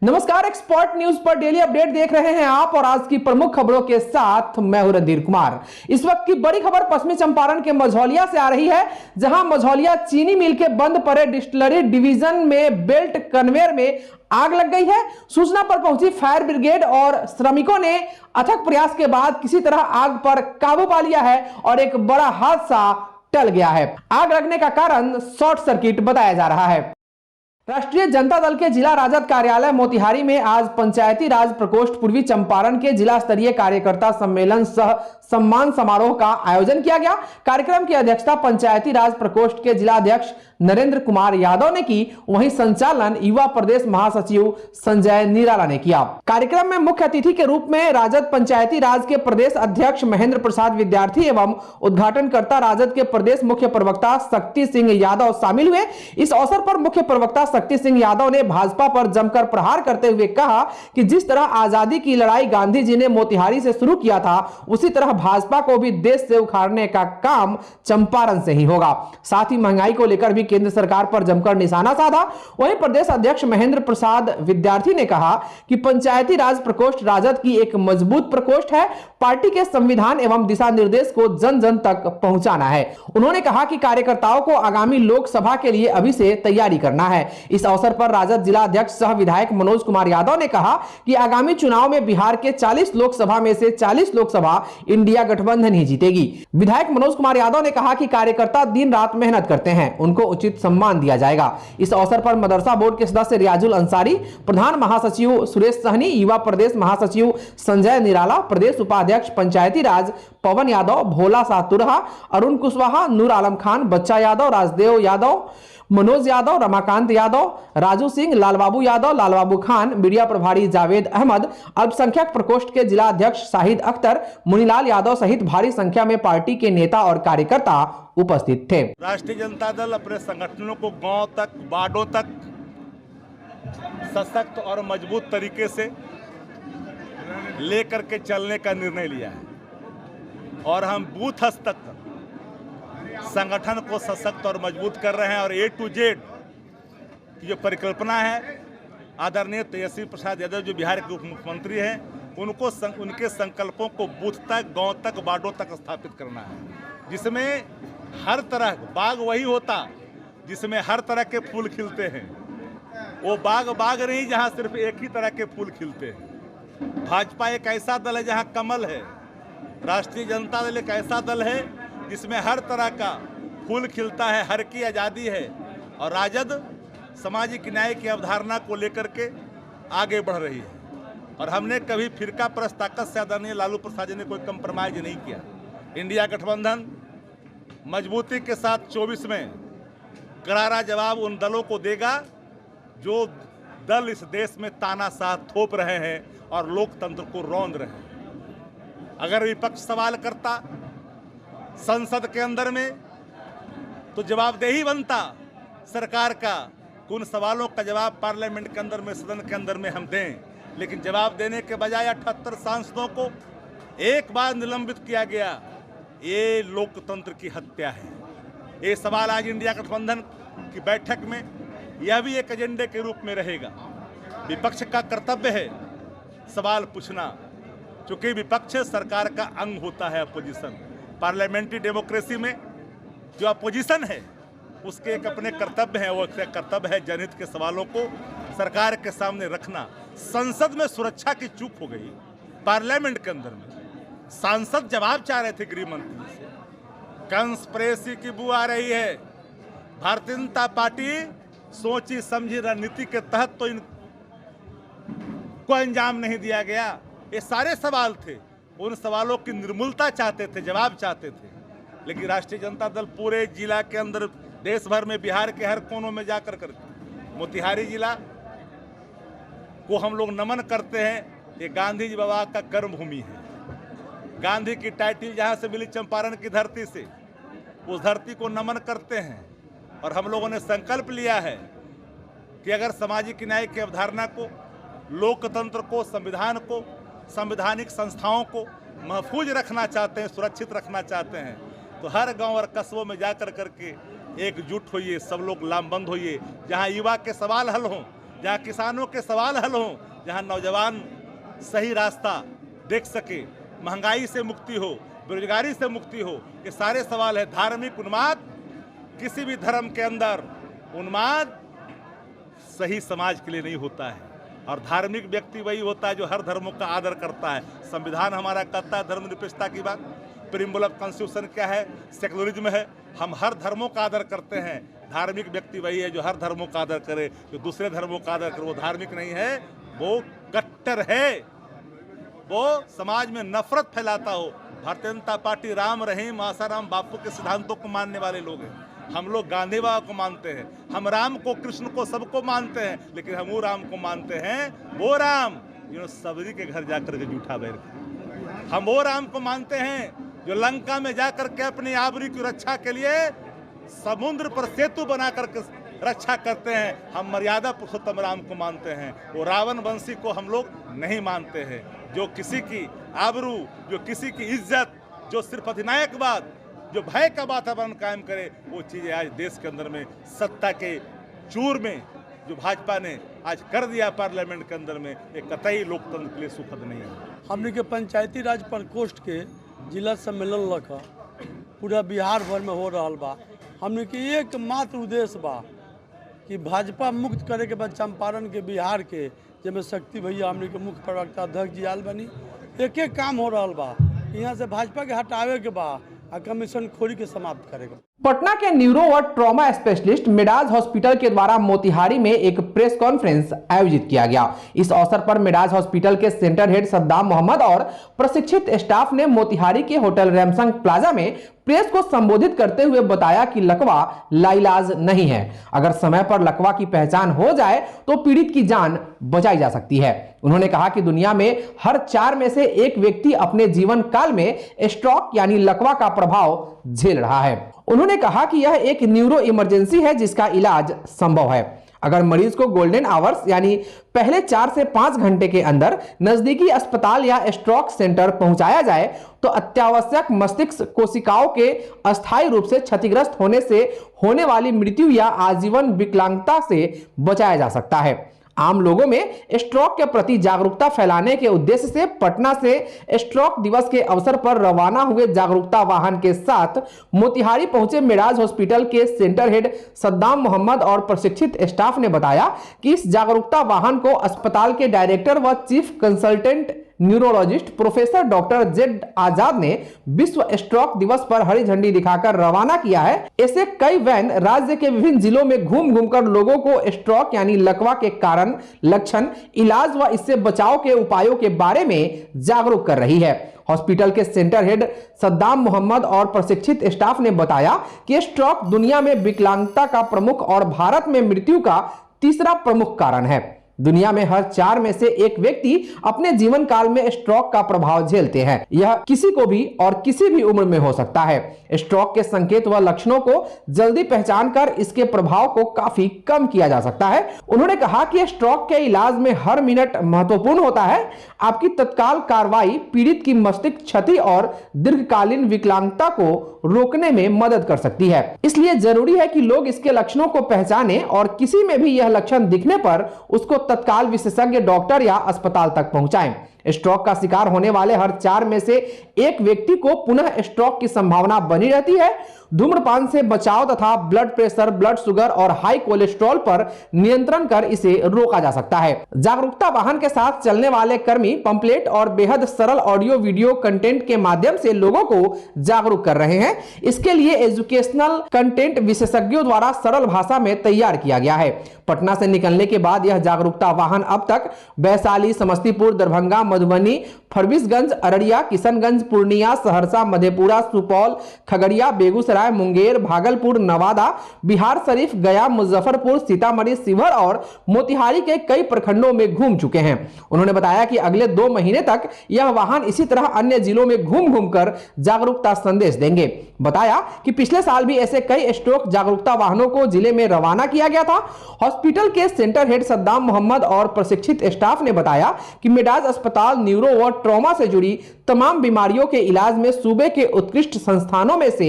नमस्कार, expert news पर daily update देख रहे हैं आप और आज की प्रमुख खबरों के साथ मैं हूं रणधीर कुमार। इस वक्त की बड़ी खबर पश्चिमी चंपारण के मझौलिया से आ रही है, जहां मझौलिया चीनी मिल के बंद पड़े डिस्टिलरी डिवीजन में बेल्ट कन्वेयर में आग लग गई है। सूचना पर पहुंची फायर ब्रिगेड और श्रमिकों ने अथक प्रयास के बाद किसी तरह आग पर काबू पा लिया है और एक बड़ा हादसा टल गया है। आग लगने का कारण शॉर्ट सर्किट बताया जा रहा है। राष्ट्रीय जनता दल के जिला राजद कार्यालय मोतिहारी में आज पंचायती राज प्रकोष्ठ पूर्वी चंपारण के जिला स्तरीय कार्यकर्ता सम्मेलन सह सम्मान समारोह का आयोजन किया गया। कार्यक्रम की अध्यक्षता पंचायती राज प्रकोष्ठ के जिला अध्यक्ष नरेंद्र कुमार यादव ने की, वहीं संचालन युवा प्रदेश महासचिव संजय निराला ने किया। कार्यक्रम में मुख्य अतिथि के रूप में राजद पंचायती राज के प्रदेश अध्यक्ष महेंद्र प्रसाद विद्यार्थी एवं उद्घाटनकर्ता राजद के प्रदेश मुख्य प्रवक्ता शक्ति सिंह यादव शामिल हुए। इस अवसर पर मुख्य प्रवक्ता शक्ति सिंह यादव ने भाजपा पर जमकर प्रहार करते हुए कहा कि जिस तरह आजादी की लड़ाई गांधी जी ने मोतिहारी से शुरू किया था, उसी तरह भाजपा को भी देश से उखाड़ने का काम चंपारण से ही होगा। साथ ही महंगाई को लेकर भी केंद्र सरकार पर जमकर निशाना साधा। वहीं प्रदेश अध्यक्ष महेंद्र प्रसाद विद्यार्थी ने कहा कि पंचायती राज प्रकोष्ठ राजद की एक मजबूत प्रकोष्ठ है। पार्टी के संविधान एवं दिशा निर्देश को जन जन तक पहुंचाना है। उन्होंने कहा कि कार्यकर्ताओं को आगामी लोकसभा के लिए अभी से तैयारी करना है। इस अवसर पर राजद जिला अध्यक्ष सह विधायक मनोज कुमार यादव ने कहा कि आगामी चुनाव में बिहार के 40 लोकसभा में से 40 लोकसभा इंडिया गठबंधन ही जीतेगी। विधायक मनोज कुमार यादव ने कहा कि कार्यकर्ता दिन रात मेहनत करते हैं, उनको उचित सम्मान दिया जाएगा। इस अवसर पर मदरसा बोर्ड के सदस्य रियाजुल अंसारी, प्रधान महासचिव सुरेश सहनी, युवा प्रदेश महासचिव संजय निराला, प्रदेश उपाध्यक्ष पंचायती राज पवन यादव, भोला सातुरहा, अरुण कुशवाहा, नूर आलम खान, बच्चा यादव, राजदेव यादव, मनोज यादव, रमाकांत यादव, राजू सिंह, लालबाबू यादव, लालबाबू खान, मीडिया प्रभारी जावेद अहमद, अल्पसंख्यक प्रकोष्ठ के जिला अध्यक्ष शाहिद अख्तर, मुनीलाल यादव सहित भारी संख्या में पार्टी के नेता और कार्यकर्ता उपस्थित थे। राष्ट्रीय जनता दल अपने संगठनों को गांव तक, वार्डों तक सशक्त और मजबूत तरीके से लेकर के चलने का निर्णय लिया है और हम बूथ स्तर तक संगठन को सशक्त और मजबूत कर रहे हैं। और A to Z की जो परिकल्पना है, आदरणीय तेजस्वी प्रसाद यादव जो बिहार के उप मुख्यमंत्री हैं, उनके संकल्पों को बूथ तक, गांव तक, वार्डों तक स्थापित करना है, जिसमें हर तरह बाग वही होता जिसमें हर तरह के फूल खिलते हैं। वो बाग नहीं जहां सिर्फ एक ही तरह के फूल खिलते हैं। भाजपा एक ऐसा दल है जहां कमल है। राष्ट्रीय जनता दल एक ऐसा दल है जिसमें हर तरह का फूल खिलता है, हर की आज़ादी है। और राजद सामाजिक न्याय की अवधारणा को लेकर के आगे बढ़ रही है। और हमने कभी फिरका परस्त ताकत से आदरणीय लालू प्रसाद जी ने कोई कंप्रोमाइज नहीं किया। इंडिया गठबंधन मजबूती के साथ 24 में करारा जवाब उन दलों को देगा जो दल इस देश में तानाशाह थोप रहे हैं और लोकतंत्र को रौंद रहे हैं। अगर विपक्ष सवाल करता संसद के अंदर में, तो जवाबदेही बनता सरकार का। उन सवालों का जवाब पार्लियामेंट के अंदर में, सदन के अंदर में हम दें, लेकिन जवाब देने के बजाय 78 सांसदों को एक बार निलंबित किया गया। ये लोकतंत्र की हत्या है। ये सवाल आज इंडिया गठबंधन की बैठक में यह भी एक एजेंडे के रूप में रहेगा। विपक्ष का कर्तव्य है सवाल पूछना, क्योंकि विपक्ष सरकार का अंग होता है। अपोजिशन पार्लियामेंट्री डेमोक्रेसी में जो अपोजिशन है उसके एक अपने कर्तव्य है। वो कर्तव्य है जनहित के सवालों को सरकार के सामने रखना। संसद में सुरक्षा की चूक हो गई। पार्लियामेंट के अंदर में सांसद जवाब चाह रहे थे गृह मंत्री से। कंस्पिरेसी की बू आ रही है। भारतीय जनता पार्टी सोची समझी रणनीति के तहत तो इनको अंजाम नहीं दिया गया। ये सारे सवाल थे, उन सवालों की निर्मूलता चाहते थे, जवाब चाहते थे। लेकिन राष्ट्रीय जनता दल पूरे जिला के अंदर, देश भर में, बिहार के हर कोनों में जाकर करके, मोतिहारी जिला को हम लोग नमन करते हैं। ये गांधी जी बाबा का कर्मभूमि है। गांधी की टाइटल जहाँ से मिली चंपारण की धरती से, उस धरती को नमन करते हैं। और हम लोगों ने संकल्प लिया है कि अगर सामाजिक न्याय की अवधारणा को, लोकतंत्र को, संविधान को, संवैधानिक संस्थाओं को महफूज रखना चाहते हैं, सुरक्षित रखना चाहते हैं, तो हर गांव और कस्बों में जाकर करके एकजुट होइए, सब लोग लामबंद होइए। जहां युवा के सवाल हल हों, जहां किसानों के सवाल हल हों, जहां नौजवान सही रास्ता देख सके, महंगाई से मुक्ति हो, बेरोजगारी से मुक्ति हो, ये सारे सवाल है। धार्मिक उन्माद, किसी भी धर्म के अंदर उन्माद सही समाज के लिए नहीं होता है, और धार्मिक व्यक्ति वही होता है जो हर धर्मों का आदर करता है। संविधान हमारा कहता है धर्मनिरपेक्षता की बात, प्रियम्बल ऑफ कॉन्स्टिट्यूशन क्या है, सेकुलरिज्म है, हम हर धर्मों का आदर करते हैं। धार्मिक व्यक्ति वही है जो हर धर्मों का आदर करे, जो दूसरे धर्मों का आदर करे वो धार्मिक नहीं है, वो कट्टर है, वो समाज में नफरत फैलाता हो। भारतीय जनता पार्टी राम रहीम आसाराम बापू के सिद्धांतों को मानने वाले लोग हैं। हम लोग गांधी बाबा को मानते हैं, हम राम को, कृष्ण को, सबको मानते हैं, लेकिन हम वो राम को मानते हैं, वो राम जो सबरी के घर जाकर के जूठा बैर खाए। हम वो राम को मानते हैं जो लंका में जाकर के अपनी आबरू की रक्षा के लिए समुद्र पर सेतु बना करके रक्षा करते हैं। हम मर्यादा पुरुषोत्तम राम को मानते हैं, वो रावण वंशी को हम लोग नहीं मानते हैं, जो किसी की आबरू, जो किसी की इज्जत, जो सिर्फ अधिनायकवाद, जो भय का वातावरण कायम करे, वो चीज़ें आज देश के अंदर में सत्ता के चूर में जो भाजपा ने आज कर दिया पार्लियामेंट के अंदर में, एक कतई लोकतंत्र के लिए सुखद नहीं है। हमने के पंचायती राज प्रकोष्ठ के जिला सम्मेलन लगा पूरा बिहार भर में हो रहा बा। हमने के एकमात्र उद्देश्य बा कि भाजपा मुक्त करे के बाद चंपारण के, बिहार के, जिसमें शक्ति भैया हमने के मुख्य प्रवक्ता अध्यक्ष जी आल बनी, एक एक काम हो रहा बा। यहाँ से भाजपा के हटावे के बा, कमीशन खोरी के समाप्त करेगा। पटना के न्यूरो और ट्रॉमा स्पेशलिस्ट मिडाज हॉस्पिटल के द्वारा मोतिहारी में एक प्रेस कॉन्फ्रेंस आयोजित किया गया। इस अवसर पर मिडाज हॉस्पिटल के सेंटर हेड सद्दाम मोहम्मद और प्रशिक्षित स्टाफ ने मोतिहारी के होटल रैमसंग प्लाजा में प्रेस को संबोधित करते हुए बताया कि लकवा लाइलाज नहीं है। अगर समय पर लकवा की पहचान हो जाए तो पीड़ित की जान बचाई जा सकती है। उन्होंने कहा कि दुनिया में हर 4 में से 1 व्यक्ति अपने जीवन काल में स्ट्रोक यानी लकवा का प्रभाव झेल रहा है। उन्होंने कहा कि यह एक न्यूरो इमरजेंसी है जिसका इलाज संभव है। अगर मरीज को गोल्डन आवर्स यानी पहले 4 से 5 घंटे के अंदर नजदीकी अस्पताल या स्ट्रोक सेंटर पहुंचाया जाए तो अत्यावश्यक मस्तिष्क कोशिकाओं के अस्थायी रूप से क्षतिग्रस्त होने से होने वाली मृत्यु या आजीवन विकलांगता से बचाया जा सकता है। आम लोगों में स्ट्रोक के प्रति जागरूकता फैलाने के उद्देश्य से पटना से स्ट्रोक दिवस के अवसर पर रवाना हुए जागरूकता वाहन के साथ मोतिहारी पहुंचे मिडाज हॉस्पिटल के सेंटर हेड सद्दाम मोहम्मद और प्रशिक्षित स्टाफ ने बताया कि इस जागरूकता वाहन को अस्पताल के डायरेक्टर व chief consultant neurologist professor doctor Z Azad ने विश्व स्ट्रोक दिवस पर हरी झंडी दिखाकर रवाना किया है। ऐसे कई वैन राज्य के विभिन्न जिलों में घूम घूमकर लोगों को स्ट्रोक यानी लकवा के कारण, लक्षण, इलाज व इससे बचाव के उपायों के बारे में जागरूक कर रही है। हॉस्पिटल के सेंटर हेड सद्दाम मोहम्मद और प्रशिक्षित स्टाफ ने बताया कि स्ट्रोक दुनिया में विकलांगता का प्रमुख और भारत में मृत्यु का तीसरा प्रमुख कारण है। दुनिया में हर 4 में से 1 व्यक्ति अपने जीवन काल में स्ट्रोक का प्रभाव झेलते हैं। यह किसी को भी और किसी भी उम्र में हो सकता है। स्ट्रोक के संकेत व लक्षणों को जल्दी पहचान कर इसके प्रभाव को काफी कम किया जा सकता है। उन्होंने कहा कि स्ट्रोक के इलाज में हर मिनट महत्वपूर्ण होता है। आपकी तत्काल कार्रवाई पीड़ित की मस्तिष्क क्षति और दीर्घकालीन विकलांगता को रोकने में मदद कर सकती है। इसलिए जरूरी है कि लोग इसके लक्षणों को पहचानें और किसी में भी यह लक्षण दिखने पर उसको तत्काल विशेषज्ञ डॉक्टर या अस्पताल तक पहुंचाएं। स्ट्रोक का शिकार होने वाले हर 4 में से 1 व्यक्ति को पुनः स्ट्रोक की संभावना बनी रहती है। धूम्रपान से बचाव तथा ब्लड प्रेशर, ब्लड शुगर और हाई कोलेस्ट्रॉल पर नियंत्रण कर इसे रोका जा सकता है। जागरूकता वाहन के साथ चलने वाले कर्मी पंपलेट और बेहद सरल ऑडियो वीडियो कंटेंट के माध्यम से लोगों को जागरूक कर रहे हैं। इसके लिए एजुकेशनल कंटेंट विशेषज्ञों द्वारा सरल भाषा में तैयार किया गया है। पटना से निकलने के बाद यह जागरूकता वाहन अब तक वैशाली, समस्तीपुर, दरभंगा, मधुबनी, फरबिसगंज, अररिया, किशनगंज, पूर्णिया, सहरसा, मधेपुरा, सुपौल, खगड़िया, बेगूसराय, मुंगेर, भागलपुर, नवादा, बिहार शरीफ, गया, मुजफ्फरपुर, सीतामढ़ी, शिवहर और मोतिहारी के कई प्रखंडों में घूम चुके हैं। उन्होंने बताया कि अगले 2 महीने तक यह वाहन इसी तरह अन्य जिलों में घूम घूमकर जागरूकता संदेश देंगे। बताया कि पिछले साल भी ऐसे कई स्ट्रोक जागरूकता वाहनों को जिले में रवाना किया गया था। हॉस्पिटल के सेंटर हेड सद्दाम मोहम्मद और प्रशिक्षित स्टाफ ने बताया कि मिडाज अस्पताल न्यूरो व ट्रॉमा से जुड़ी तमाम बीमारियों के इलाज में सूबे के उत्कृष्ट संस्थानों में से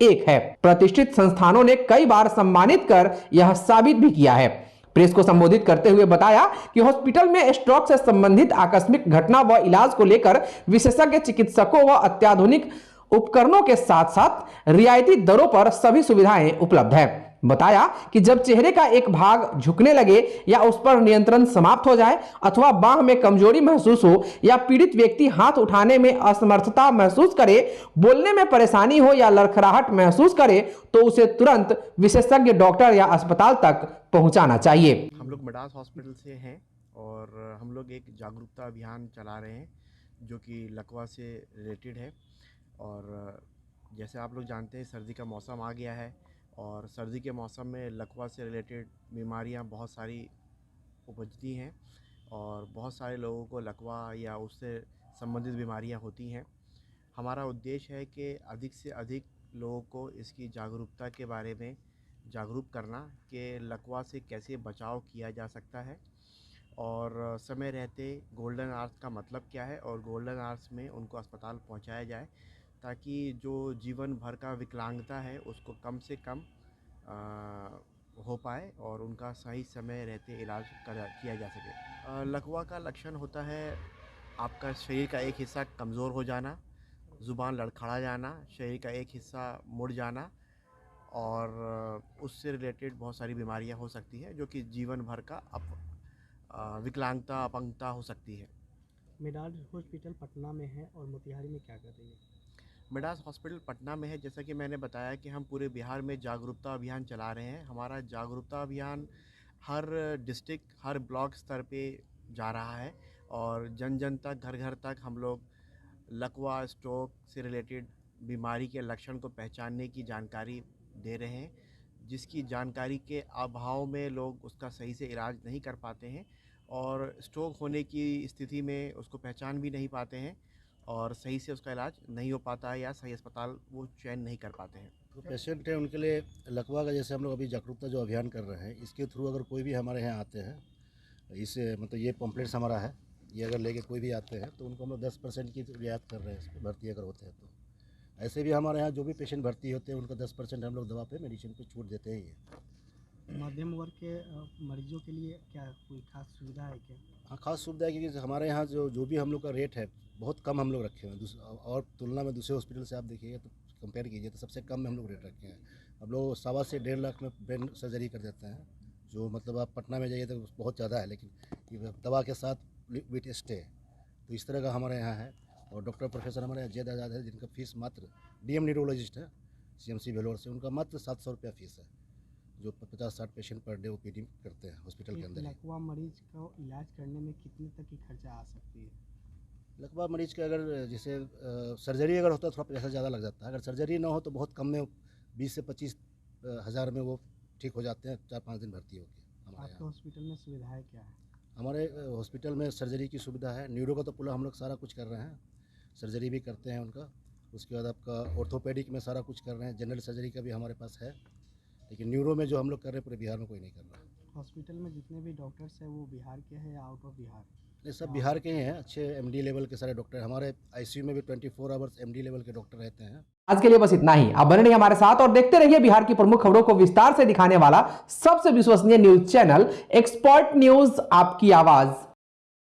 एक है। प्रतिष्ठित संस्थानों ने कई बार सम्मानित कर यह साबित भी किया है। प्रेस को संबोधित करते हुए बताया कि हॉस्पिटल में स्ट्रोक से संबंधित आकस्मिक घटना व इलाज को लेकर विशेषज्ञ चिकित्सकों व अत्याधुनिक उपकरणों के साथ साथ रियायती दरों पर सभी सुविधाएं उपलब्ध है। बताया कि जब चेहरे का एक भाग झुकने लगे या उस पर नियंत्रण समाप्त हो जाए अथवा बांह में कमजोरी महसूस हो या पीड़ित व्यक्ति हाथ उठाने में असमर्थता महसूस करे, बोलने में परेशानी हो या लड़खड़ाहट महसूस करे तो उसे तुरंत विशेषज्ञ डॉक्टर या अस्पताल तक पहुंचाना चाहिए। हम लोग मिडास हॉस्पिटल से हैं और हम लोग एक जागरूकता अभियान चला रहे हैं जो कि लकवा से रिलेटेड है। और जैसे आप लोग जानते हैं सर्दी का मौसम आ गया है और सर्दी के मौसम में लकवा से रिलेटेड बीमारियां बहुत सारी उपजती हैं और बहुत सारे लोगों को लकवा या उससे संबंधित बीमारियां होती हैं। हमारा उद्देश्य है कि अधिक से अधिक लोगों को इसकी जागरूकता के बारे में जागरूक करना कि लकवा से कैसे बचाव किया जा सकता है और समय रहते गोल्डन आवर्स का मतलब क्या है और गोल्डन आवर्स में उनको अस्पताल पहुंचाया जाए ताकि जो जीवन भर का विकलांगता है उसको कम से कम हो पाए और उनका सही समय रहते इलाज किया जा सके। लकवा का लक्षण होता है आपका शरीर का एक हिस्सा कमज़ोर हो जाना, ज़ुबान लड़खड़ा जाना, शरीर का एक हिस्सा मुड़ जाना और उससे रिलेटेड बहुत सारी बीमारियां हो सकती हैं जो कि जीवन भर का विकलांगता अपंगता हो सकती है। मिडास हॉस्पिटल पटना में है और मोतिहारी में क्या कर रही है? मिडास हॉस्पिटल पटना में है। जैसा कि मैंने बताया कि हम पूरे बिहार में जागरूकता अभियान चला रहे हैं। हमारा जागरूकता अभियान हर डिस्ट्रिक्ट, हर ब्लॉक स्तर पे जा रहा है और जन जन तक, घर घर तक हम लोग लकवा स्ट्रोक से रिलेटेड बीमारी के लक्षण को पहचानने की जानकारी दे रहे हैं, जिसकी जानकारी के अभाव में लोग उसका सही से इलाज नहीं कर पाते हैं और स्ट्रोक होने की स्थिति में उसको पहचान भी नहीं पाते हैं और सही से उसका इलाज नहीं हो पाता है या सही अस्पताल वो चयन नहीं कर पाते हैं। जो पेशेंट है उनके लिए लकवा का जैसे हम लोग अभी जागरूकता जो अभियान कर रहे हैं इसके थ्रू अगर कोई भी हमारे यहाँ आते हैं, इससे मतलब ये पम्पलेट्स हमारा है, ये अगर लेके कोई भी आते हैं तो उनको हम लोग 10% की रियायत कर रहे हैं इसको भर्ती अगर होते हैं तो। ऐसे भी हमारे यहाँ जो भी पेशेंट भर्ती होते हैं उनको 10% हम लोग दवा पे मेडिसिन पे छूट देते हैं। ये मध्यम वर्ग के मरीजों के लिए क्या कोई खास सुविधा है क्या? हाँ, खास सुविधा है क्योंकि हमारे यहाँ जो भी हम लोग का रेट है बहुत कम हम लोग रखे हुए हैं और तुलना में दूसरे हॉस्पिटल से आप देखिएगा तो कंपेयर कीजिए तो सबसे कम में हम लोग रेट रखे हैं। हम लोग 1.25 से 1.5 लाख में ब्रेन सर्जरी कर देते हैं, जो मतलब आप पटना में जाइए तो बहुत ज़्यादा है, लेकिन ये दवा के साथ विथ स्टे, तो इस तरह का हमारे यहाँ है। और डॉक्टर प्रोफेसर हमारे यहाँ जैद आज़ाद है जिनका फीस मात्र DM न्यूरोलॉजिस्ट है CMC वेलोर से, उनका मात्र 700 रुपया फीस है, जो 50-60 पेशेंट पर डे OPD करते हैं हॉस्पिटल के अंदर। लकवा मरीज को इलाज करने में कितने तक की खर्चा आ सकती है? लकवा मरीज का अगर जैसे सर्जरी अगर होता है थोड़ा पैसा ज़्यादा लग जाता है, अगर सर्जरी ना हो तो बहुत कम में 20 से 25 हज़ार में वो ठीक हो जाते हैं 4-5 दिन भर्ती होकर। आपके हॉस्पिटल में सुविधाएं क्या है? हमारे हॉस्पिटल में सर्जरी की सुविधा है, न्यूरो का तो पूरा हम लोग सारा कुछ कर रहे हैं, सर्जरी भी करते हैं उनका। उसके बाद आपका ऑर्थोपेडिक में सारा कुछ कर रहे हैं, जनरल सर्जरी का भी हमारे पास है, लेकिन न्यूरो में जो हम लोग कर रहे हैं पूरे बिहार में कोई नहीं कर रहा है। हॉस्पिटल में जितने भी डॉक्टर्स हैं वो बिहार के हैं या आउट ऑफ बिहार? ये सब बिहार के ही हैं, अच्छे MD लेवल के सारे डॉक्टर। हमारे ICU में भी 24 आवर्स MD लेवल के डॉक्टर रहते हैं। आज के लिए बस इतना ही। आप बने रहिए हमारे साथ और देखते रहिए बिहार की प्रमुख खबरों को विस्तार से दिखाने वाला सबसे विश्वसनीय न्यूज चैनल एक्सपर्ट न्यूज, आपकी आवाज।